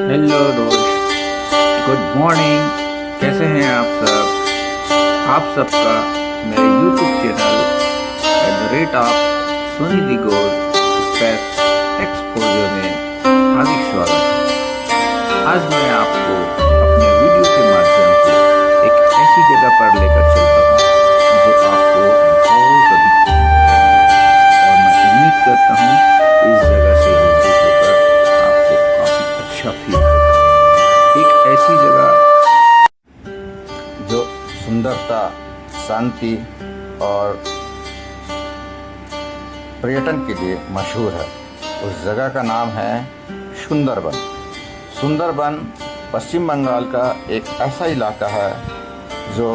Hello दोस्त, good morning. कैसे हैं आप सबका मेरे यूट्यूब चैनल @सोनी दी गोड स्पेस एक्सपोजर में हार्दिक स्वागत है। आज मैं आपको अपने वीडियो के माध्यम से एक ऐसी जगह पर लेकर चलता हूँ जो आपको बहुत अधिक और मैं उम्मीद करता हूँ इस जगह से रूबरू होकर आपको काफी अच्छा फील होगा। एक ऐसी जगह जो सुंदरता, शांति और पर्यटन के लिए मशहूर है। उस जगह का नाम है सुंदरबन। सुंदरबन पश्चिम बंगाल का एक ऐसा इलाका है जो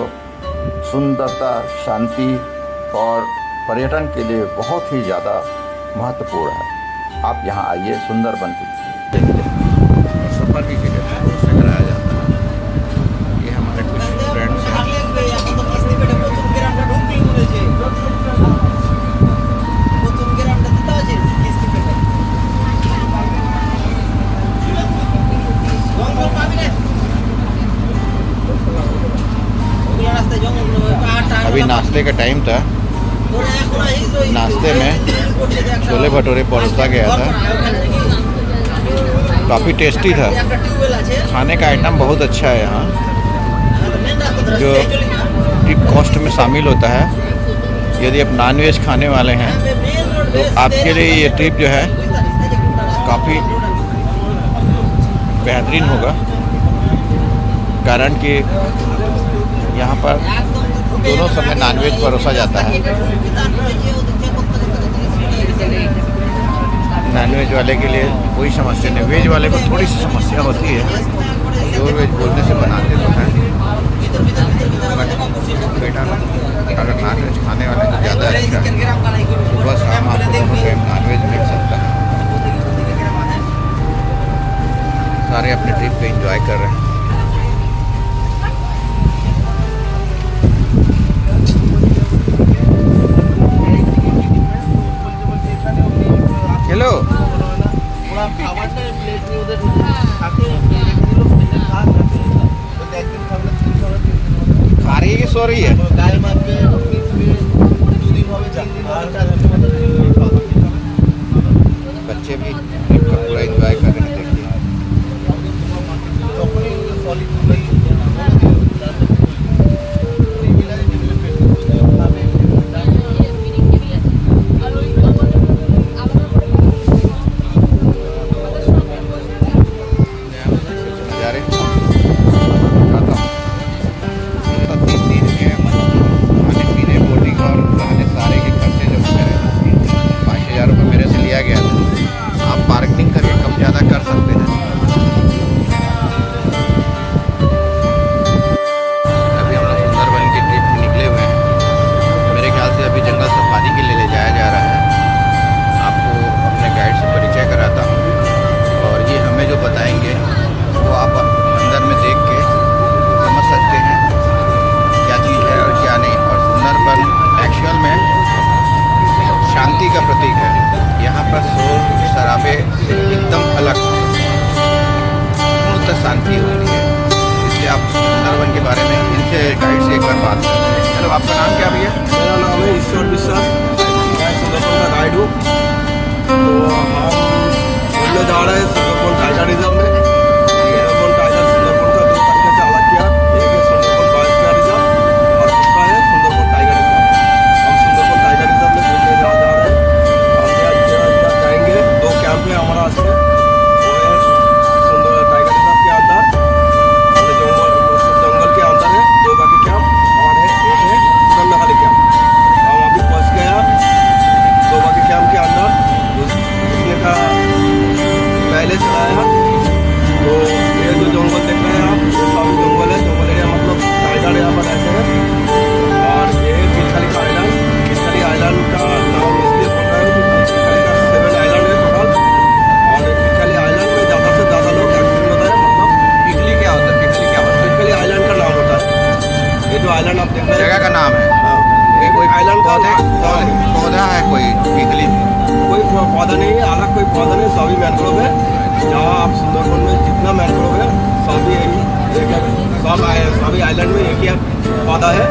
सुंदरता, शांति और पर्यटन के लिए बहुत ही ज़्यादा महत्वपूर्ण है। आप यहाँ आइए, सुंदरबन के देखिए। सफर की टिकट से कराया जाता है। ये हमारे कुछ फ्रेंड्स हैं। अभी नाश्ते का टाइम था। नाश्ते में छोले भटूरे परोसा गया था, काफ़ी टेस्टी था। खाने का आइटम बहुत अच्छा है यहाँ, जो ट्रिप कॉस्ट में शामिल होता है। यदि आप नॉनवेज खाने वाले हैं तो आपके लिए ये ट्रिप जो है काफ़ी बेहतरीन होगा, कारण कि यहाँ पर दोनों समय नॉनवेज परोसा जाता है। नॉनवेज वाले के लिए कोई समस्या नहीं, वेज वाले को थोड़ी सी समस्या होती है। प्योर वेज बोलने से बनाते तो हैं, बेटा अगर नॉनवेज खाने वाले को ज़्यादा अच्छा है। सुबह शाम आपको दोनों टाइम नॉनवेज मिल सकता है। सारे अपने ट्रिप पे एंजॉय कर रहे हैं। हेलो, खा रही है कि सो रही है? बच्चे भी ट्रिप का पूरा एंजॉय कर रहे हैं। देखिए, का प्रतीक है। यहाँ पर शोर शराबे से एकदम अलग पूर्णतः शांति होती है। इसलिए आप सुंदरबन के बारे में इनसे गाइड से एक बार बात करते हैं। चलो, आपका नाम क्या भैया? मेरा नाम है ईश्वर विश्वास, मैं सुंदरबन का गाइड हूँ। तो हम घूमने जा रहे हैं सुंदरबन टाइगर रिजर्व में। सुंदरबन टाइगर सुंदरबन का 2 तरीके से अलग किया। एक है सुंदरबन बायोस्फीयर रिजर्व और दूसरा है सुंदरबन टाइगर रिजर्व। हम सुंदरबन टाइगर रिजर्व में घूमने जा रहे हैं। हम जाएंगे 2 कैंप है हमारा आज से। वो है सुंदरबन टाइगर रिजर्व के अंदर, जंगल के अंदर है 2 बाकी कैंप, और एक है गन्नाखाली कैंप। हम अभी पहुँच गया 2 बाकी कैंप के अंदर। उसने का पहले चलाया तो ये जो जंगल देख रहे हैं आप, ये सभी जंगल है। जंगल एरिया मतलब टाइगर यहाँ पर रहते हैं। और ये है पिलखाली का आइलैंड। पिलखाली आइलैंड का नाम इसलिए पड़ रहा है कि पिलखाली का 7 आइलैंड है टोटल। और पिलखाली आइलैंड में ज़्यादा से ज़्यादा लोग एक्सीडेंट होता है। मतलब पिघली क्या होता है? पिघली क्या होता है? पिलखाली आइलैंड का नाम होता है। ये जो आइलैंड आप देख रहे हैं, जगह का नाम है। ये कोई आइलैंड का पौधा है, कोई पिघली कोई पौधा नहीं है, अलग कोई पौधा नहीं, सभी मैंग्रोव है। जहाँ आप सुंदरबन में जितना सभी आइलैंड में एक ही पौधा है,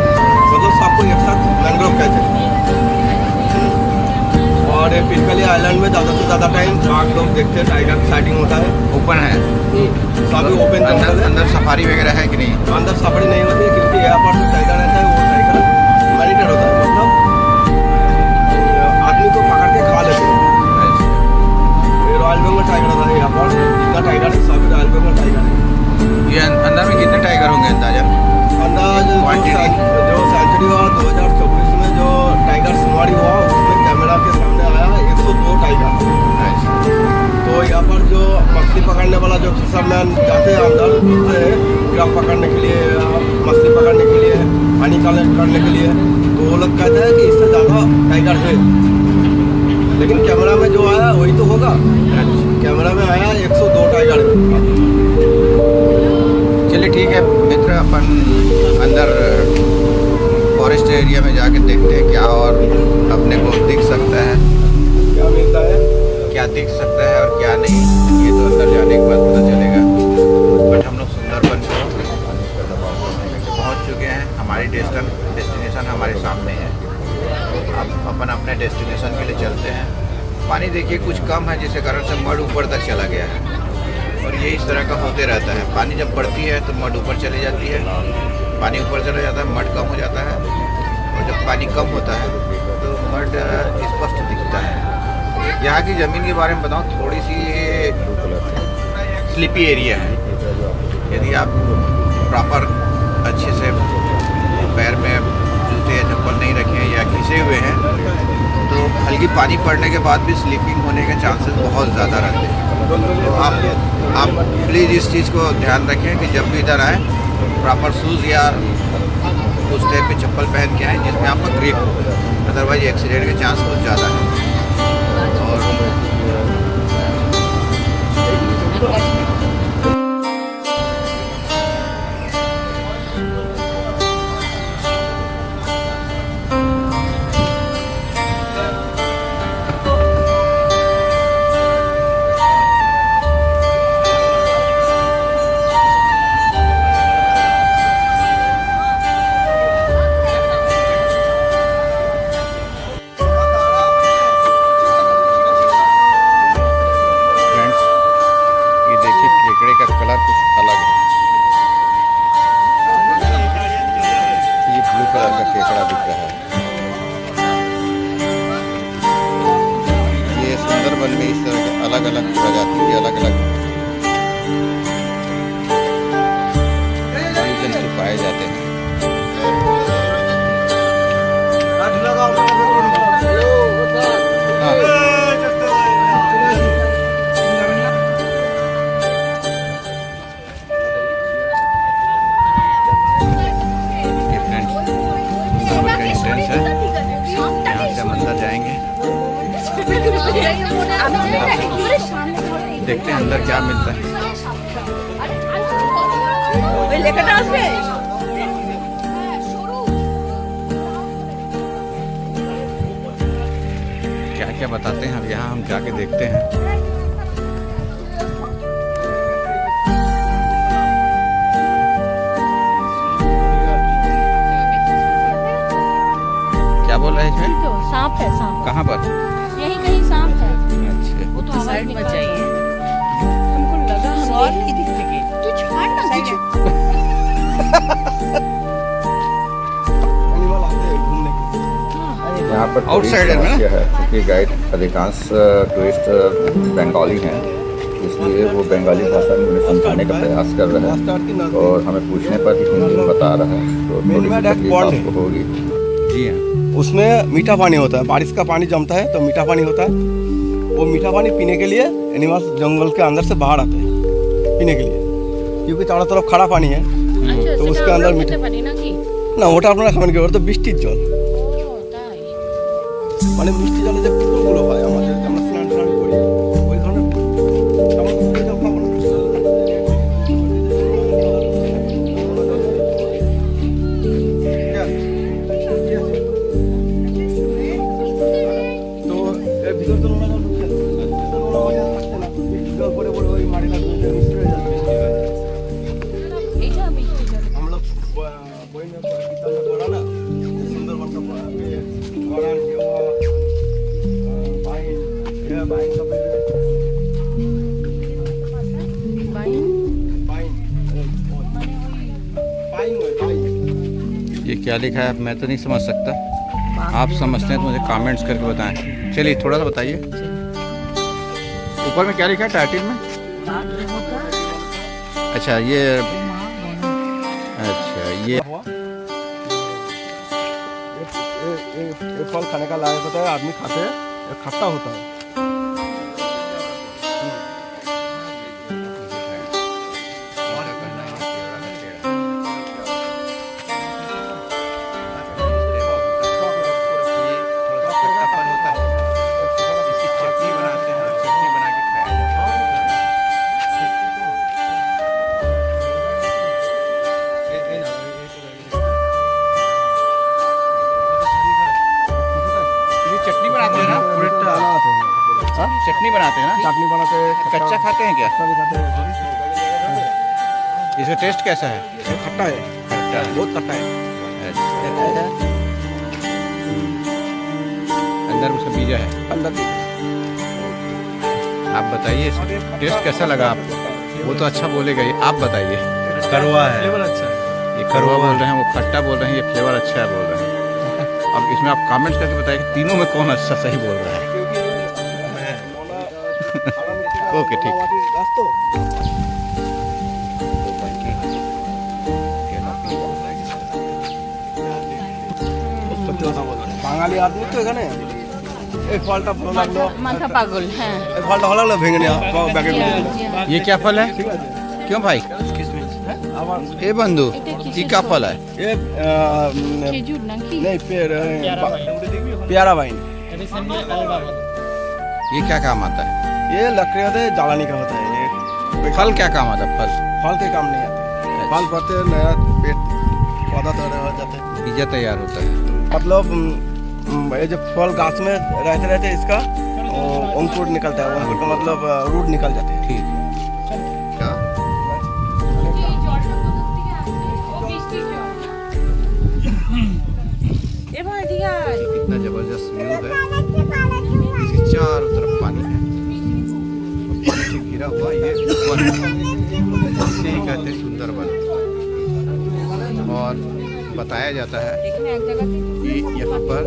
मतलब सबको एक साथ मैंग्रोव कहते हैं। और पिलकली आइलैंड में ज़्यादा से ज़्यादा टाइम बाघ लोग देखते हैं, टाइगर साइटिंग होता है। ओपन है, सभी ओपन जंगल है। अंदर सफारी वगैरह है कि नहीं? अंदर सफारी नहीं होती है, क्योंकि यहाँ पर जो टाइगर रहता है वो टाइगर मैनिटर होता है, मतलब आदमी को पकड़ के खा लेते हैं। ये रॉयल बंगाल टाइगर होता है, यहाँ पर जितना टाइगर है सभी रॉयल बंगाल टाइगर है। ये अंदर में कितने टाइगर होंगे अंदाजा? अंदाज Quantity? जो सेंचुरी हुआ 2024 में जो टाइगर शुमारी हुआ, उसमें कैमरा के सामने आया 102 टाइगर। तो यहाँ पर जो मछली पकड़ने वाला जो फिशरमैन जाते हैं अंदर, घुसते हैं क्रब पकड़ने के लिए, मछली पकड़ने के लिए, पानी कलेक्ट करने के लिए, तो वो लोग कहते हैं कि इससे ज़्यादा टाइगर है। लेकिन कैमरा में जो आया वही तो होगा। कैमरा में आया 102 टाइगर है। चलिए ठीक है मित्र, अपन अंदर फॉरेस्ट एरिया में जाके देखते हैं क्या और अपने को दिख सकता है, क्या मिलता है, क्या दिख सकता है और क्या नहीं, ये तो अंदर जाने के बाद पता चलेगा। बट हम लोग सुंदरबन पहुंच चुके हैं, हमारी डेस्टिनेशन हमारे सामने है। अब अपन अपने डेस्टिनेशन के लिए चलते हैं। पानी देखिए कुछ कम है, जिसके कारण से मड ऊपर तक चला गया है, और ये इस तरह का होते रहता है। पानी जब बढ़ती है तो मड ऊपर चली जाती है, पानी ऊपर चला जाता है, मड कम हो जाता है, और जब पानी कम होता है तो मड स्पष्ट दिखता है। यहाँ की ज़मीन के बारे में बताऊँ, थोड़ी सी ये स्लिपी एरिया है। यदि आप प्रॉपर अच्छे से पैर में जूते या चप्पल नहीं रखे या घिसे हुए हैं, तो हल्की पानी पड़ने के बाद भी स्लिपिंग होने के चांसेस बहुत ज़्यादा रहते हैं। तो आप प्लीज़ इस चीज़ को ध्यान रखें कि जब भी इधर आए प्रॉपर शूज़ या उस टाइप के चप्पल पहन के आए जिसमें आपका ग्रिप हो, अदरवाइज एक्सीडेंट के चांस बहुत ज़्यादा है। और केकड़े का कलर कुछ अलग है। ये ब्लू कलर का केकड़ा दिख रहा है। ये सुंदरबन में इस तरह के अलग अलग प्रजाति के अलग अलग जीव जंतु पाए जाते हैं। देखते हैं अंदर क्या मिलता है। क्या क्या बताते हैं अब, यहाँ हम जाके देखते हैं। क्या बोल रहे हैं इसमें? सांप है, सांप। कहाँ पर? यही कहीं सांप है। अच्छा, वो तो साइड में चाहिए। हमको लगा हम और नहीं दिखेंगे। तू छाड़ ना तुझे। एनिमल आते हैं घूमने के लिए। यहाँ पर आउटसाइडर में ना? है, क्योंकि गाइड अधिकांश टूरिस्ट बंगाली हैं, इसलिए वो बंगाली भाषा में हमें समझाने का प्रयास कर रहे हैं, और हमें पूछने पर भी हिंदी में बता रहा है, तो थोड़ी सी तकलीफ आपको होगी। जी हाँ। उसमें मीठा पानी होता है, बारिश का पानी जमता है तो मीठा पानी होता है। वो मीठा पानी पीने के लिए एनिमल्स जंगल के अंदर से बाहर आते हैं पीने के लिए, क्योंकि चारों तरफ खड़ा पानी है। তো उसके अंदर मीठा পানি নাকি না, ওটা আপনারা খাবেন কি? ওটা তো বৃষ্টির জল, ও তাই মানে মিষ্টি জলে যে পুকুরগুলো হয় আমাদের, আমরা স্নান টান করি ওই ধরনের আমরা পুকুরের জল খাবো না। ঠিক আছে? ঠিক আছে? তো এর ভিতর তো নোংরা জল ঢুকছে না, নোংরা জল থাকছে না, বৃষ্টির জল পরে পরে ওই মাটিটা মিশ্র হয়ে যাচ্ছে। এইটা বৃষ্টি জল हम लोग ये क्या लिखा है मैं तो नहीं समझ सकता, आप समझते हैं तो मुझे कमेंट्स करके बताएं। चलिए थोड़ा सा बताइए, ऊपर में क्या लिखा है टाइटल में? अच्छा ये ये फल खाने का लायक होता है, आदमी खाते हैं, ये खट्टा होता है। चटनी बनाते हैं ना? चटनी बनाते हैं, कच्चा खाते हैं क्या? खट्टा भी खाते हैं। इसका टेस्ट कैसा है? ये खट्टा है, खट्टा है। बहुत खट्टा है। अंदर उसका बीजा है। अंदर भी आप बताइए इसका टेस्ट कैसा लगा आपको? वो तो अच्छा बोलेगा ही, आप बताइए। कड़वा है, फ्लेवर अच्छा है। ये कड़वा बोल रहे हैं, वो खट्टा बोल रहे हैं, ये फ्लेवर अच्छा है बोल रहे हैं। अब इसमें आप कमेंट्स करके बताइए कि तीनों में कौन अच्छा सही बोल रहा है। ओके ठीक है। বাঙালি আদমি তো এখানে এই ফলটা ভালো লাগলো, माथा पागल है এই ফলটা ভালো লাগলো ভেঙে নেওয়া ব্যাগে ये क्या फल है? ঠিক আছে। क्यों भाई? আবার ए बंधु किसमिस। ये क्या फल है? ये खेजूर ना की नहीं प्यारा वाइन, ये क्या काम आता है? ये लकड़ी होते हैं, जलाने का होता है। ये फल क्या काम आता है? फल फल के काम नहीं आते, फल पड़ते हैं, नया पेड़ पौधा तैयार हो जाते हैं। बीजा तैयार होता है। मतलब ये जो फल गाछ में रहते रहते इसका अंकुर निकलता है, अंकुर का मतलब रूट निकल जाते हैं। ठीक क्या? कितना जबरदस्त व्यू है, इसके चारों तरफ पानी है, और पानी से घिरा हुआ ये वन है। इसे ही कहते हैं सुंदरबन। और बताया जाता है कि यहाँ पर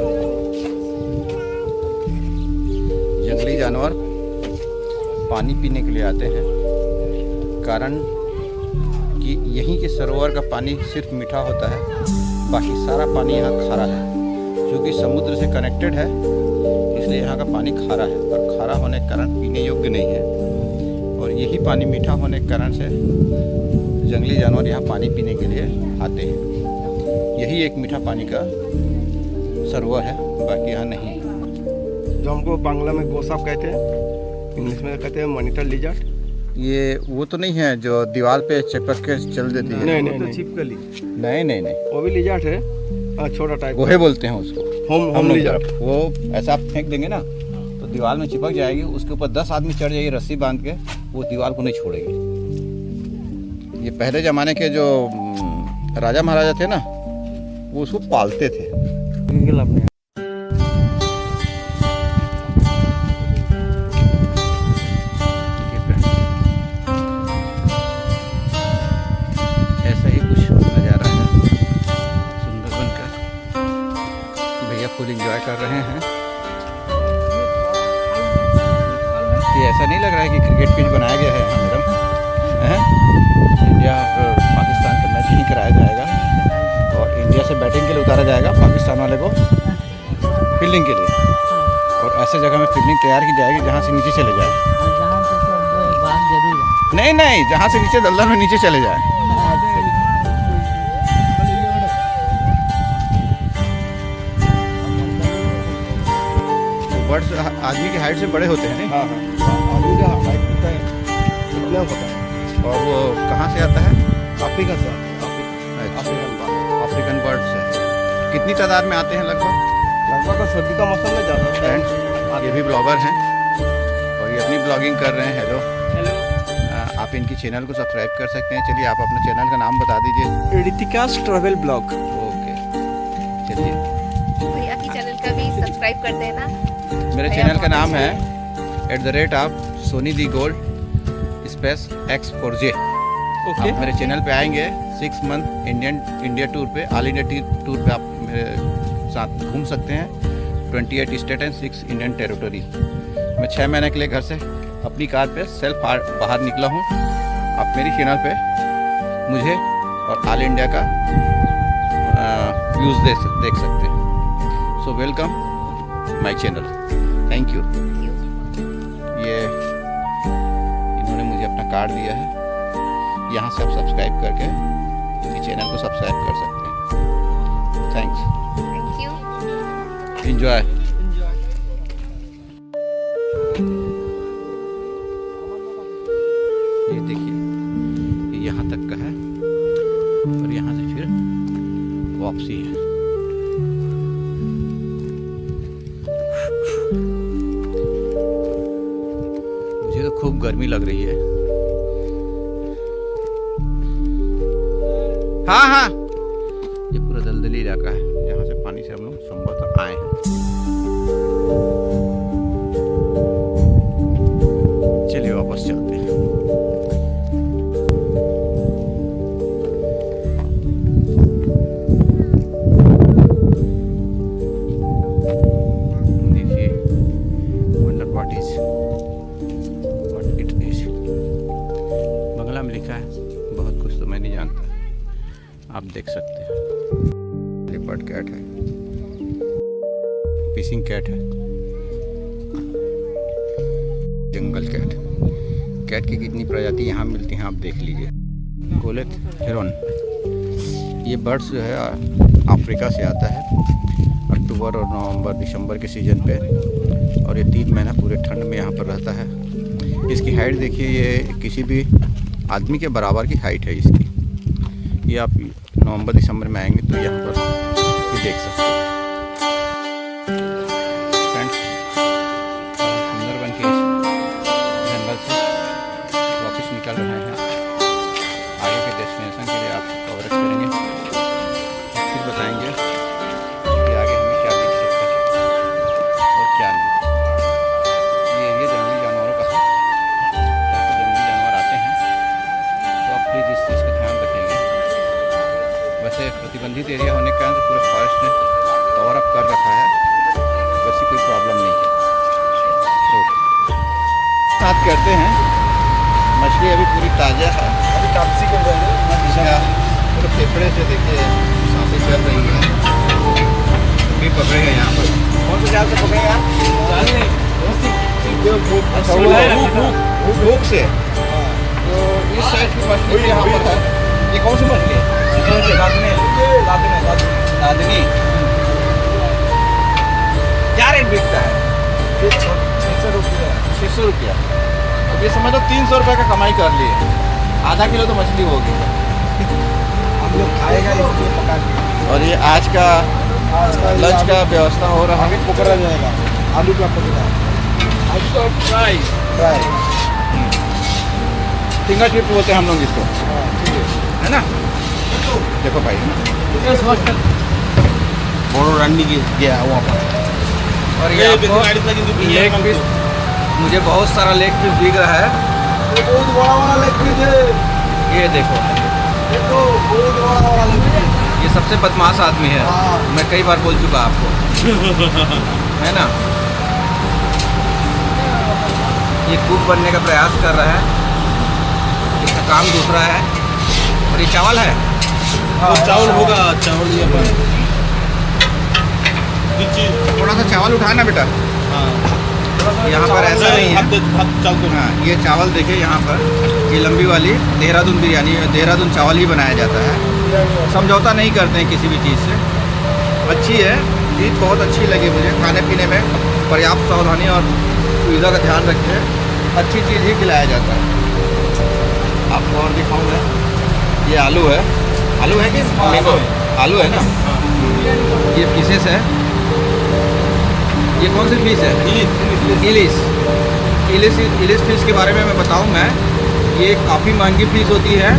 जंगली जानवर पानी पीने के लिए आते हैं, कारण कि यहीं के सरोवर का पानी सिर्फ मीठा होता है, बाकी सारा पानी यहाँ खारा है। क्योंकि समुद्र से कनेक्टेड है इसलिए यहाँ का पानी खारा है, और खारा होने के कारण पीने योग्य नहीं है। और यही पानी मीठा होने के कारण से जंगली जानवर यहाँ पानी पीने के लिए आते हैं। यही एक मीठा पानी का सरोवर है, बाकी यहाँ नहीं। जो हमको बांग्ला में गोसाप कहते हैं, इंग्लिश में कहते हैं मॉनिटर लिजर्ड। ये वो तो नहीं है जो दीवार पे चिपक के चल देती है? नहीं नहीं तो नहीं, छिपकली। नहीं नहीं नहीं, वो भी लिजर्ड है, छोटा टाइप। गोहे बोलते हैं उसको। होम हम लोग लिजर्ड। तरफ वो ऐसा आप फेंक देंगे ना तो दीवार में चिपक जाएगी, उसके ऊपर 10 आदमी चढ़ जाएगी रस्सी बांध के, वो दीवार को नहीं छोड़ेगी। ये पहले ज़माने के जो राजा महाराजा थे ना, वो उसको पालते थे। ऐसा ही कुछ नज़ारा है सुंदरबन का। भैया फुल एंजॉय कर रहे हैं। ये ऐसा नहीं लग रहा है कि क्रिकेट पिच बनाया गया है यहाँ मैडम? हैं? इंडिया और पाकिस्तान का मैच नहीं कराया जाएगा, और इंडिया से बैटिंग के लिए उतारा जाएगा पाकिस्तान वाले को फील्डिंग के लिए, और ऐसे जगह में फील्डिंग तैयार की जाएगी जहाँ से नीचे चले जाए। नहीं नहीं, जहाँ से नीचे दलदल में नीचे चले जाए। बर्ड्स आदमी की हाइट से बड़े होते हैं नहीं? हाँ हाँ, आदमी का हाइट कितना है इतना होता है। और वो कहाँ से आता है? अफ्रीका से अफ्रीकन बर्ड्स है। कितनी तादाद में आते हैं लगभग? लगभग सर्दी का मौसम में ज़्यादा होता है। फ्रेंड्स ये भी ब्लॉगर हैं और ये अपनी ब्लॉगिंग कर रहे हैं। हेलो, आप इनकी चैनल को सब्सक्राइब कर सकते हैं। चलिए आप अपने चैनल का नाम बता दीजिए। ऋतिकास ट्रैवल ब्लॉग। ओके चलिए, भैया की चैनल का भी सब्सक्राइब कर देना। मेरे भैया चैनल का बहुत नाम अच्छे है @soनी दी गोल्ड स्पेस X4J। ओके आप मेरे चैनल पे आएंगे 6 मंथ इंडिया टूर पे, ऑल इंडिया टूर पे आप मेरे साथ घूम सकते हैं। 28 स्टेट एंड 6 इंडियन टेरिटरी। मैं 6 महीने के लिए घर से अपनी कार पे सेल्फ बाहर निकला हूँ। आप मेरी चैनल पे मुझे और ऑल इंडिया का व्यूज़ देख सकते हैं। So welcome my channel, thank you. ये इन्होंने मुझे अपना कार्ड दिया है, यहाँ से आप सब्सक्राइब करके इस चैनल को सब्सक्राइब कर सकते हैं। Thanks, thank you. एंजॉय। ये देखिए, ये यहाँ तक का है और यहाँ से फिर वापसी है। मुझे तो खूब गर्मी लग रही है। हाँ हाँ, ये पूरा दलदली इलाका है जहाँ से पानी से हम लोग संभवतः आए हैं। चलिए वापस चलते हैं। देखिए, वंडर व्हाट इट इज। बंगला में लिखा है, बहुत कुछ तो मैं नहीं जानता, आप देख सकते हैं। लेपर्ड कैट है, फिशिंग कैट है, जंगल कैट। कैट की कितनी प्रजाति यहाँ मिलती हैं आप देख लीजिए। गोलेट हेरोन, ये बर्ड्स जो है अफ्रीका से आता है अक्टूबर और नवंबर दिसंबर के सीज़न पे, और ये 3 महीना पूरे ठंड में यहाँ पर रहता है। इसकी हाइट देखिए, ये किसी भी आदमी के बराबर की हाइट है इसकी। ये आप नवंबर दिसंबर में आएंगे तो यहाँ पर ये देख सकते हैं। फ्रेंड्स, सुंदरबन के जंगल से वापस निकल रहे हैं। आगे के डेस्टिनेशन के लिए आपको कवरेज करेंगे, फिर बताएंगे कि आगे हमें क्या देख सकते हैं और क्या नहीं। ये एरिया जंगली जानवरों का है, जहाँ पर जंगली जानवर आते हैं, तो आप प्लीज़ इस चीज़ का ध्यान रखेंगे। वैसे प्रतिबंधित एरिया होने के कारण पूरे फॉरेस्ट ने कवर अप कर रखा है, वैसी कोई प्रॉब्लम नहीं है। तो साथ करते हैं, मछली अभी पूरी ताज़ा है, अभी तापसी कर रही है, पूरे फेफड़े से देखिए सांसें चल रही हैं। भी पकड़ेगा यहाँ पर, कौन से जाल से पकड़ेगा? अच्छा, वो हुक से। तो इस साइड की मछली यहाँ पर है। ये कौन सी मछली है? लादनी। क्या रेट बिकता है? 600 रुपया। अब ये समझ लो 300 रुपये का कमाई कर लिए। आधा किलो तो मछली होगी। हम लोग खाएगा इसलिए पका के। और ये आज का लंच का व्यवस्था हो रहा है। पकड़ा जाएगा आलू का पकड़ा, आलू का फ्राई। फिंगर टिप बोलते हैं हम लोग इसको, है ना? देखो भाई, बड़ो रानी की गया वहाँ पर। और ये लेग पीस, मुझे बहुत सारा लेग पीस दिख रहा है। बहुत बड़ा वाला लेग पीस है। ये देखो, बहुत बड़ा वाला लेग पीस। ये सबसे बदमाश आदमी है, मैं कई बार बोल चुका आपको, है ना? ये कुक बनने का प्रयास कर रहा है, इसका काम दूसरा है। और ये चावल है, चावल होगा, चावल ये पर थोड़ा सा चावल उठाए ना बेटा। यहाँ पर ऐसा नहीं है। हाँ, ये चावल देखिए यहाँ पर, ये लंबी वाली देहरादून बिरयानी, देहरादून चावल ही बनाया जाता है। समझौता नहीं करते हैं किसी भी चीज़ से। अच्छी है चीज़, बहुत अच्छी लगी मुझे। खाने पीने में पर्याप्त सावधानी और सुविधा का ध्यान रखते हैं, अच्छी चीज़ ही खिलाया जाता है। आपको और दिखाऊंगा, ये आलू है। आलू है कि आलू है ना? ये पीसेस है। ये कौन सी फिश है? इलिस फिश के बारे में मैं बताऊं मैं, ये काफ़ी महंगी फिश होती है।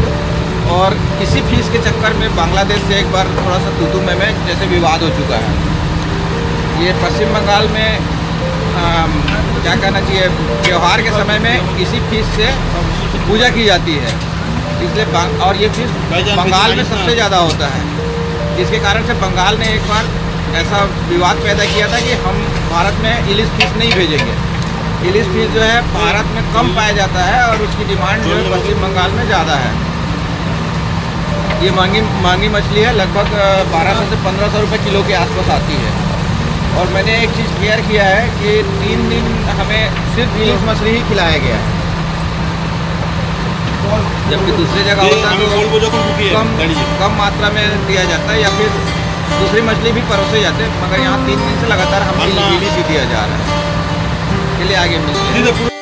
और इसी फिश के चक्कर में बांग्लादेश से एक बार थोड़ा सा तू में जैसे विवाद हो चुका है। ये पश्चिम बंगाल में क्या कहना चाहिए, त्यौहार के समय में इसी फिश से पूजा की जाती है। इसलिए और ये फिश बंगाल में सबसे ज़्यादा होता है, जिसके कारण से बंगाल ने एक बार ऐसा विवाद पैदा किया था कि हम भारत में इलिश फिश नहीं भेजेंगे। इलिश फिश जो है भारत में कम पाया जाता है और उसकी डिमांड जो है पश्चिम बंगाल में ज़्यादा है। ये महंगी मछली है, लगभग 1200 से 1500 रुपये किलो के आसपास आती है। और मैंने एक चीज़ क्लियर किया है कि 3 दिन हमें सिर्फ इलिश मछली ही खिलाया गया है, जबकि दूसरी जगह होता है तो कम मात्रा में दिया जाता है या फिर दूसरी मछली भी परोसे जाते हैं, मगर यहाँ 3 दिन से लगातार हमें इलिश ही दिया जा रहा है। चलिए आगे मिलते हैं।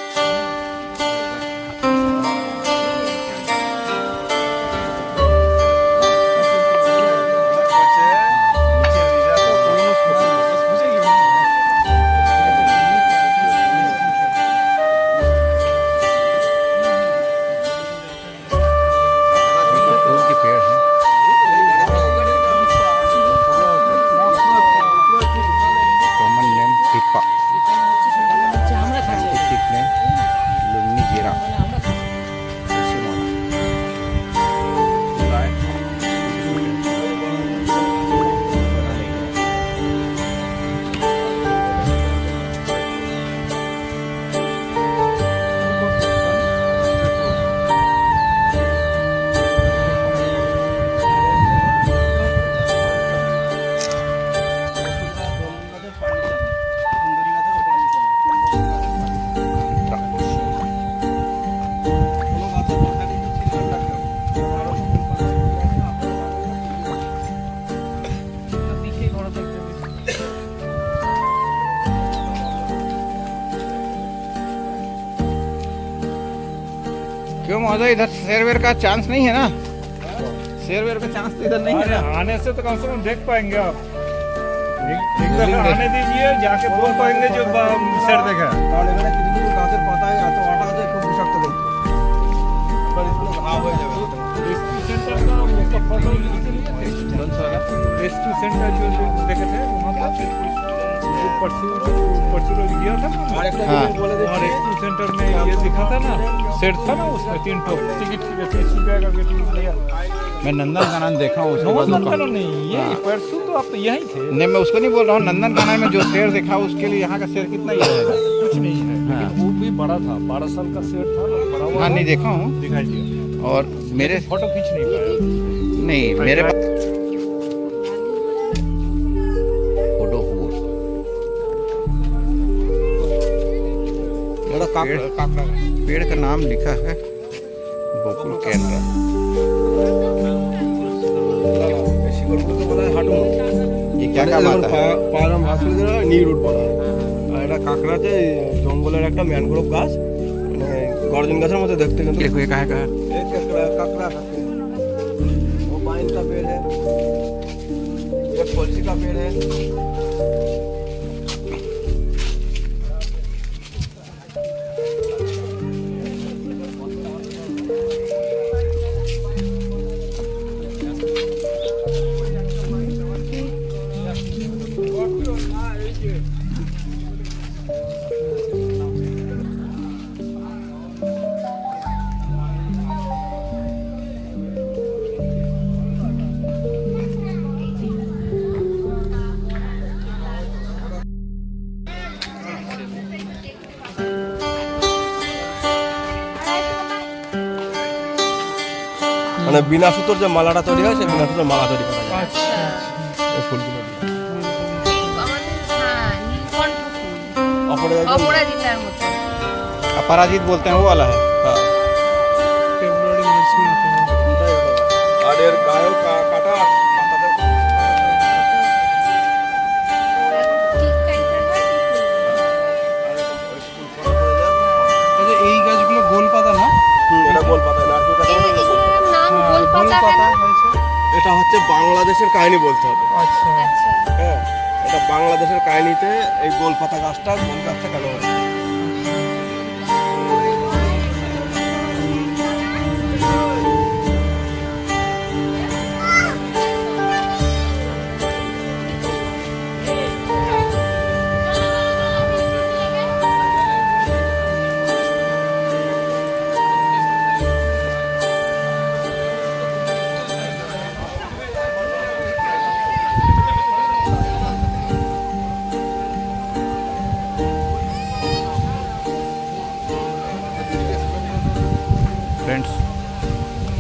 क्यों महोदय, इधर शेरवेर का चांस नहीं है ना? शेरवेर का चांस तो इधर नहीं है ना? आने से तो कम से कम देख पाएंगे आप। एक दफा आने दीजिए, जाके बोल पाएंगे जो शेर देखा है। গাছের পাতায় এত আটা আছে, খুব বিষাক্ত দেখতে। पर इसमें घाव हो जाएगा। रेस्क्यू सेंटर का उसका फोटो रेस्क्यू सेंटर जो देखे थे वहाँ पर परसों दिया था ना। और एक बोले थे रेस्क्यू सेंटर में ये दिखा था ना, सेट था ना, उसमें 3 टॉप टिकट 30 रुपये का टिकट लिया। मैं नंदन कानन देखा हूँ उसके बाद नंदन नहीं, ये परसों तो आप यहीं थे। नहीं, मैं उसको नहीं बोल रहा हूँ, नंदन कानन में जो शेर देखा उसके लिए यहाँ का शेर कितना ही रहेगा? कुछ नहीं है, लेकिन वो भी बड़ा था, 12 साल का शेर था ना, बड़ा हुआ। हाँ, नहीं देखा हूँ। दिखाई दिया और मेरे फोटो खींच नहीं पाया। नहीं, मेरे पास फोटो पेड़ का नाम लिखा है बकुल केंद्र। শিকড়গুলোকে বলা হয় হাঁটু। ये क्या क्या बात है? পাহাড় ভাসলে যেটা নীল রুট বলা হয়। আর এটা কাঁকড়াতে জঙ্গলের একটা ম্যানগ্রোভ গাছ, মানে গর্জন গাছের মতো দেখতে, কিন্তু देखो ये कहाँ का है? एक काकड़ा खाते हैं। वो पाइन का पेड़ है, एक तुलसी का पेड़ है। মানে বিনা সুতোর যে মালাটা তৈরি হয়, সেই বিনা সুতোর মালা তৈরি করা যায় এই ফুলগুলো দিয়ে। আমাদের হ্যাঁ নীলকণ্ঠ ফুল, অপরাজিতা অপরাজিতার মতো। अपराजित बोलते हैं वो वाला है। হ্যাঁ, ফেব্রুয়ারি মার্চ में आता है। এটাই হলো। আর এর গায়েও কাটা, পাতাতে ঠিক টাইপের হয় ফুল। এই গাছগুলো গোল পাতা না? এটা গোল পাতা, নারকেল কাটা মানে গোল পাতা। এর নাম গোলপাতা কেন? এটা হচ্ছে বাংলাদেশের কাহিনী বলতে হবে। আচ্ছা, আচ্ছা, হ্যাঁ, এটা বাংলাদেশের কাহিনীতে এই গোল পাতা গাছটা গোল গাছটা কেন হয়?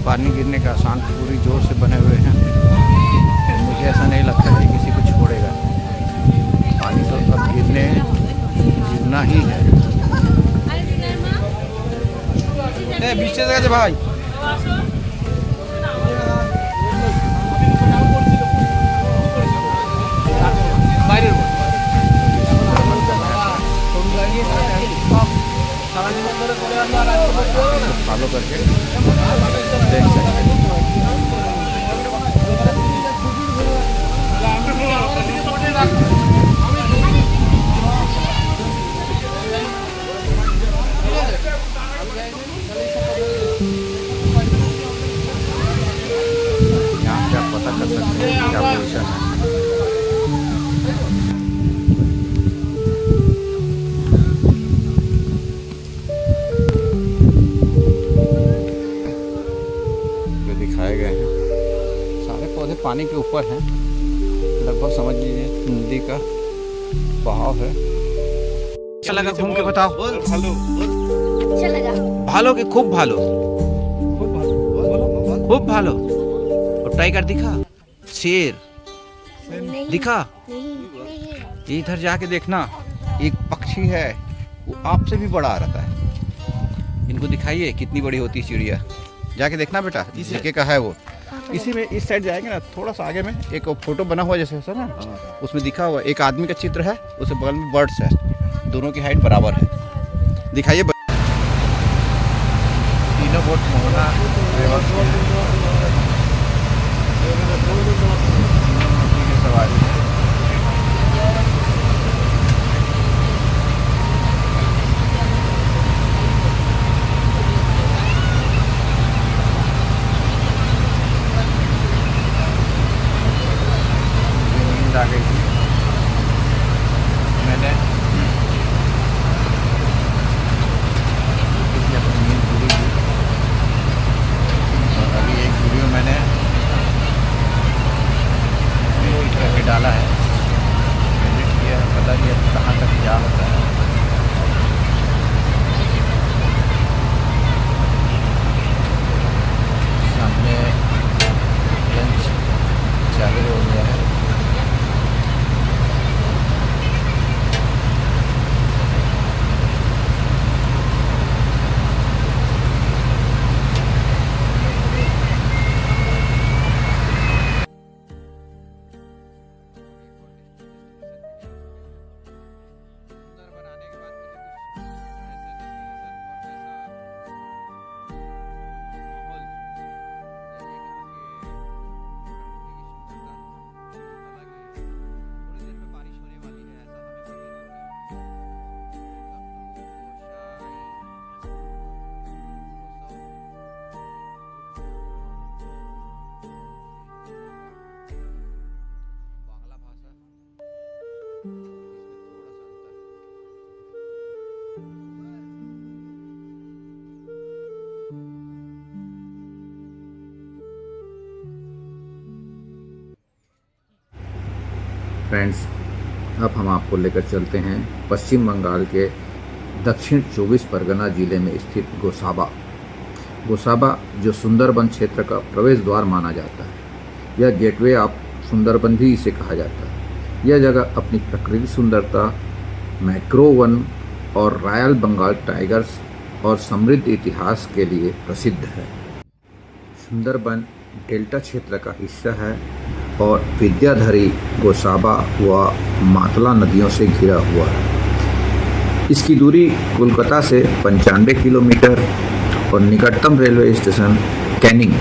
पानी गिरने का आसान पूरी जोर से बने हुए हैं। मुझे ऐसा नहीं लगता कि किसी को छोड़ेगा। पानी तो अब गिरना ही है। बीच से जगह भाई फॉलो करके देख सकते हैं। यहाँ से आप पता कर सकते हैं क्या पोजीशन है। दिखाए गए हैं सारे पौधे पानी के ऊपर हैं। लगभग समझ लीजिए नदी का बहाव है। अच्छा लगा घूम के बताओ। अच्छा लगा। भालो के खूब भालो खूब भालो। और टाइगर दिखा, शेर नहीं दिखा। नहीं इधर जाके देखना, एक पक्षी है वो आपसे भी बड़ा रहता है। इनको दिखाइए कितनी बड़ी होती है चिड़िया। जाके देखना बेटा, जीके का है वो। इसी में इस साइड जाएंगे ना, थोड़ा सा आगे में एक फोटो बना हुआ जैसे ऐसा ना, उसमें दिखा हुआ एक आदमी का चित्र है, उसके बगल में बर्ड्स है, दोनों की हाइट बराबर है। दिखाइए। तीनों बोट मोहना रिवर की सवारी है। नींद आ गई थी, मैंने अपनी नींद पूरी की। और अभी एक वीडियो मैंने एडिट करके डाला है, एडिट किया है, पता नहीं अब कहाँ तक क्या होता है। सामने लंच चालू हो गया है। फ्रेंड्स, अब हम आपको लेकर चलते हैं पश्चिम बंगाल के दक्षिण 24 परगना जिले में स्थित गोसाबा। गोसाबा जो सुंदरबन क्षेत्र का प्रवेश द्वार माना जाता है। यह गेटवे ऑफ सुंदरबन भी इसे कहा जाता है। यह जगह अपनी प्रकृति सुंदरता, मैक्रो वन और रॉयल बंगाल टाइगर्स और समृद्ध इतिहास के लिए प्रसिद्ध है। सुंदरबन डेल्टा क्षेत्र का हिस्सा है और विद्याधरी, गोसाबा व मातला नदियों से घिरा हुआ है। इसकी दूरी कोलकाता से 95 किलोमीटर और निकटतम रेलवे स्टेशन कैनिंग,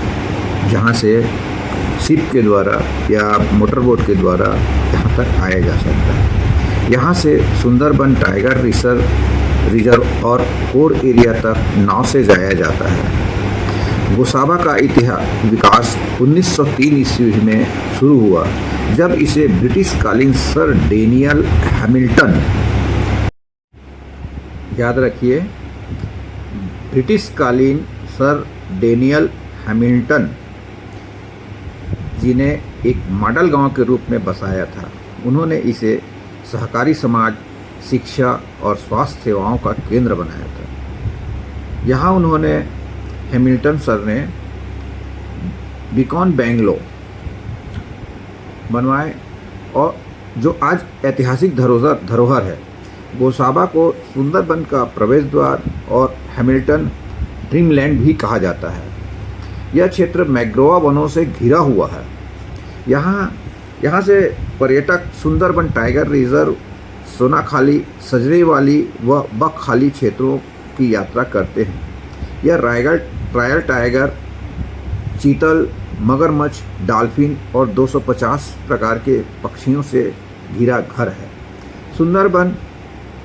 जहां से शिप के द्वारा या मोटर बोट के द्वारा यहाँ तक आया जा सकता है। यहाँ से सुंदरबन टाइगर रिजर्व और कोर एरिया तक नाव से जाया जाता है। गोसाबा का विकास 1903 ईस्वी में शुरू हुआ, जब इसे ब्रिटिश कालीन सर डेनियल हैमिल्टन, याद रखिए, ब्रिटिश कालीन सर डेनियल हैमिल्टन जी ने एक मॉडल गांव के रूप में बसाया था। उन्होंने इसे सहकारी समाज, शिक्षा और स्वास्थ्य सेवाओं का केंद्र बनाया था। यहाँ उन्होंने हैमिल्टन सर ने बीकॉन बेंगलो बनवाए और जो आज ऐतिहासिक धरोहर है। गोसाबा को सुंदरबन का प्रवेश द्वार और हैमिल्टन ड्रीमलैंड भी कहा जाता है। यह क्षेत्र मैंग्रोव वनों से घिरा हुआ है। यहाँ से पर्यटक सुंदरबन टाइगर रिजर्व, सोनाखाली, सजरेवाली व बकखाली क्षेत्रों की यात्रा करते हैं। यह रॉयल टाइगर, चीतल, मगरमच्छ, डॉल्फिन और 250 प्रकार के पक्षियों से घिरा घर है। सुंदरबन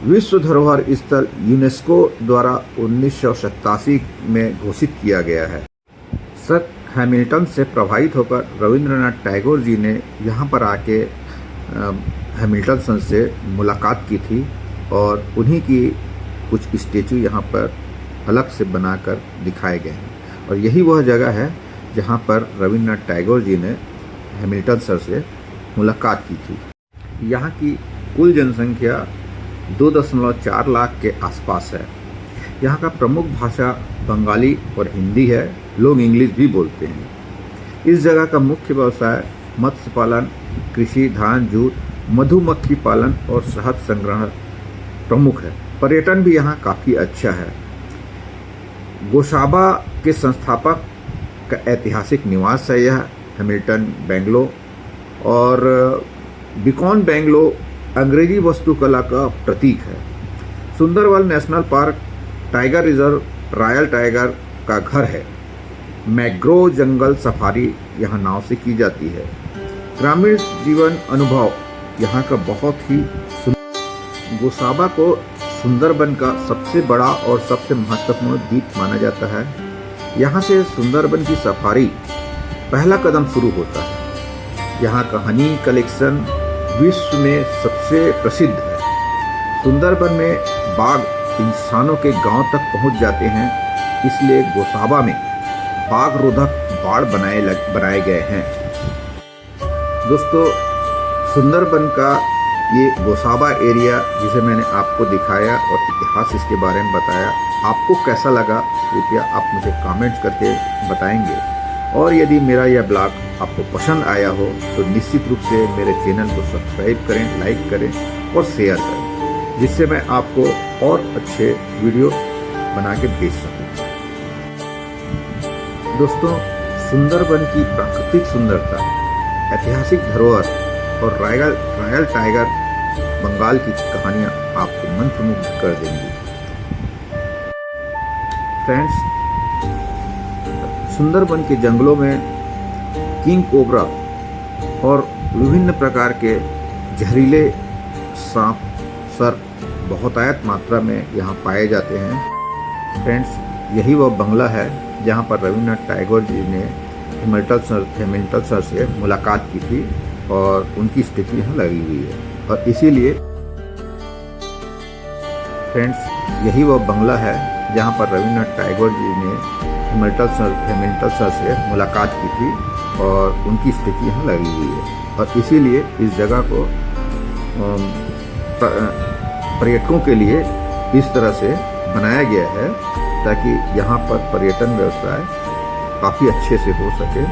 विश्व धरोहर स्थल यूनेस्को द्वारा 1987 में घोषित किया गया है। सर हैमिल्टन से प्रभावित होकर रविंद्रनाथ टैगोर जी ने यहाँ पर आके हैमिल्टन सर से मुलाकात की थी और उन्हीं की कुछ स्टेचू यहाँ पर अलग से बनाकर दिखाए गए हैं। और यही वह जगह है जहाँ पर रविंद्रनाथ टैगोर जी ने हैमिल्टन सर से मुलाकात की थी। यहाँ की कुल जनसंख्या 2.4 लाख के आसपास है। यहाँ का प्रमुख भाषा बंगाली और हिंदी है। लोग इंग्लिश भी बोलते हैं। इस जगह का मुख्य व्यवसाय मत्स्य पालन, कृषि, धान, जूट, मधुमक्खी पालन और शहद संग्रह प्रमुख है। पर्यटन भी यहाँ काफ़ी अच्छा है। गोसाबा के संस्थापक का ऐतिहासिक निवास है यह हैमिल्टन बेंगलो। और बीकॉन बेंगलो अंग्रेजी वास्तुकला का प्रतीक है। Sundarban national park tiger reserve royal tiger का घर है। मैंग्रोव जंगल सफारी यहाँ नाव से की जाती है। ग्रामीण जीवन अनुभव यहाँ का बहुत ही गोसाबा को सुंदरबन का सबसे बड़ा और सबसे महत्वपूर्ण द्वीप माना जाता है। यहाँ से सुंदरबन की सफारी पहला कदम शुरू होता है। यहाँ का हनी कलेक्शन विश्व में सबसे प्रसिद्ध है। सुंदरबन में बाघ इंसानों के गांव तक पहुंच जाते हैं, इसलिए गोसाबा में बाघ रोधक बाड़ बनाए गए हैं। दोस्तों, सुंदरबन का ये गोसाबा एरिया जिसे मैंने आपको दिखाया और इतिहास इसके बारे में बताया, आपको कैसा लगा कृपया आप मुझे कमेंट्स करके बताएंगे। और यदि मेरा यह ब्लॉग आपको पसंद आया हो तो निश्चित रूप से मेरे चैनल को सब्सक्राइब करें, लाइक करें और शेयर करें, जिससे मैं आपको और अच्छे वीडियो बना के भेज सकूं। दोस्तों, सुंदरबन की प्राकृतिक सुंदरता, ऐतिहासिक धरोहर और रॉयल टाइगर बंगाल की कहानियां आपको मंत्रमुग्ध कर देंगी। फ्रेंड्स, सुंदरबन के जंगलों में किंग कोबरा और विभिन्न प्रकार के जहरीले सांप, सर्प बहुतायत मात्रा में यहाँ पाए जाते हैं। फ्रेंड्स, यही वह बंगला है जहाँ पर रविंद्रनाथ टैगोर जी ने हैमिल्टन सर से मुलाकात की थी और उनकी स्टेचू यहाँ लगी हुई है। और इसीलिए फ्रेंड्स, यही वह बंगला है जहाँ पर रविंद्रनाथ टैगोर जी ने हैमिल्टन सर से मुलाकात की थी और उनकी स्टेचू यहाँ लगी हुई है। और इसीलिए इस जगह को पर्यटकों के लिए इस तरह से बनाया गया है ताकि यहाँ पर पर्यटन व्यवसाय काफ़ी अच्छे से हो सके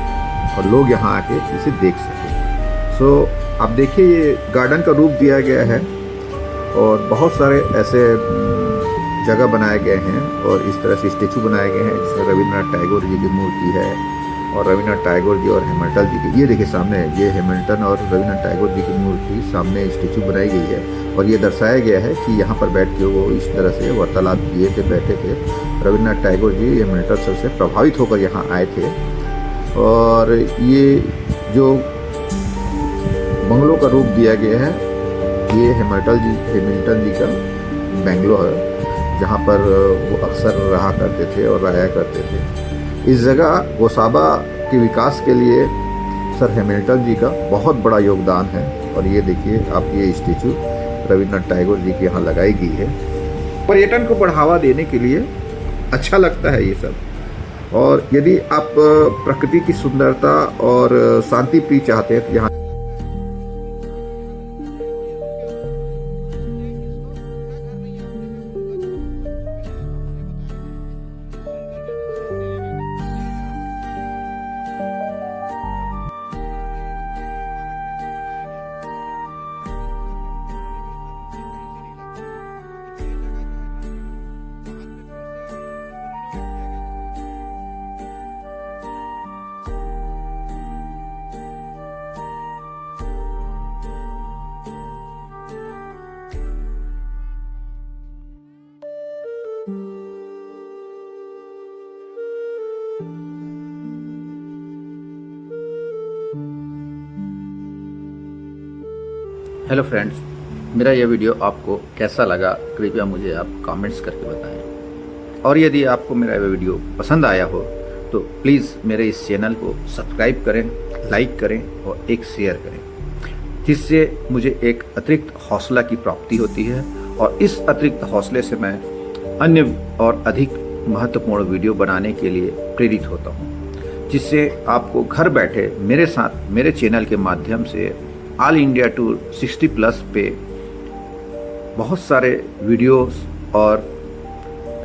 और लोग यहाँ आके इसे देख सकें। सो आप देखिए, ये गार्डन का रूप दिया गया है और बहुत सारे ऐसे जगह बनाए गए हैं और इस तरह से स्टेचू बनाए गए हैं जिसमें रविंद्रनाथ टैगोर जी की मूर्ति है और रविंद्रनाथ टैगोर जी और हैमिल्टन जी की, ये देखिए सामने, ये हैमिल्टन और रविंद्रनाथ टैगोर जी की मूर्ति सामने स्टेचू बनाई गई है। और ये दर्शाया गया है कि यहाँ पर बैठ के वो इस तरह से वार्तालाप किए थे, बैठे थे। रविंद्रनाथ टैगोर जी हैमिल्टन सर से प्रभावित होकर यहाँ आए थे। और ये जो बंगलों का रूप दिया गया है, ये हैमिल्टन जी का बेंगलो है जहाँ पर वो अक्सर रहा करते थे और रहा करते थे। इस जगह गोसाबा के विकास के लिए सर हैमिल्टन जी का बहुत बड़ा योगदान है। और ये देखिए आप, ये स्टेचू रविंद्रनाथ टैगोर जी के यहाँ लगाई गई है। पर्यटन को बढ़ावा देने के लिए अच्छा लगता है ये सब। और यदि आप प्रकृति की सुंदरता और शांति प्रिय चाहते हैं तो यहाँ हेलो फ्रेंड्स, मेरा यह वीडियो आपको कैसा लगा कृपया मुझे आप कमेंट्स करके बताएं। और यदि आपको मेरा यह वीडियो पसंद आया हो तो प्लीज़ मेरे इस चैनल को सब्सक्राइब करें, लाइक करें और एक शेयर करें, जिससे मुझे एक अतिरिक्त हौसला की प्राप्ति होती है और इस अतिरिक्त हौसले से मैं अन्य और अधिक महत्वपूर्ण वीडियो बनाने के लिए प्रेरित होता हूँ, जिससे आपको घर बैठे मेरे साथ मेरे चैनल के माध्यम से ऑल इंडिया टूर 60+ पे बहुत सारे वीडियोस और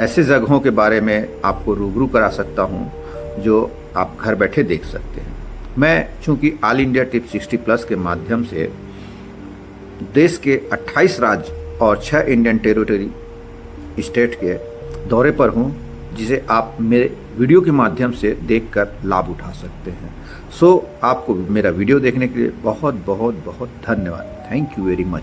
ऐसे जगहों के बारे में आपको रूबरू करा सकता हूं जो आप घर बैठे देख सकते हैं। मैं चूंकि ऑल इंडिया ट्रिप 60+ के माध्यम से देश के 28 राज्य और 6 इंडियन टेरिटरी स्टेट के दौरे पर हूं, जिसे आप मेरे वीडियो के माध्यम से देखकर लाभ उठा सकते हैं। सो आपको मेरा वीडियो देखने के लिए बहुत बहुत बहुत धन्यवाद। Thank you very much.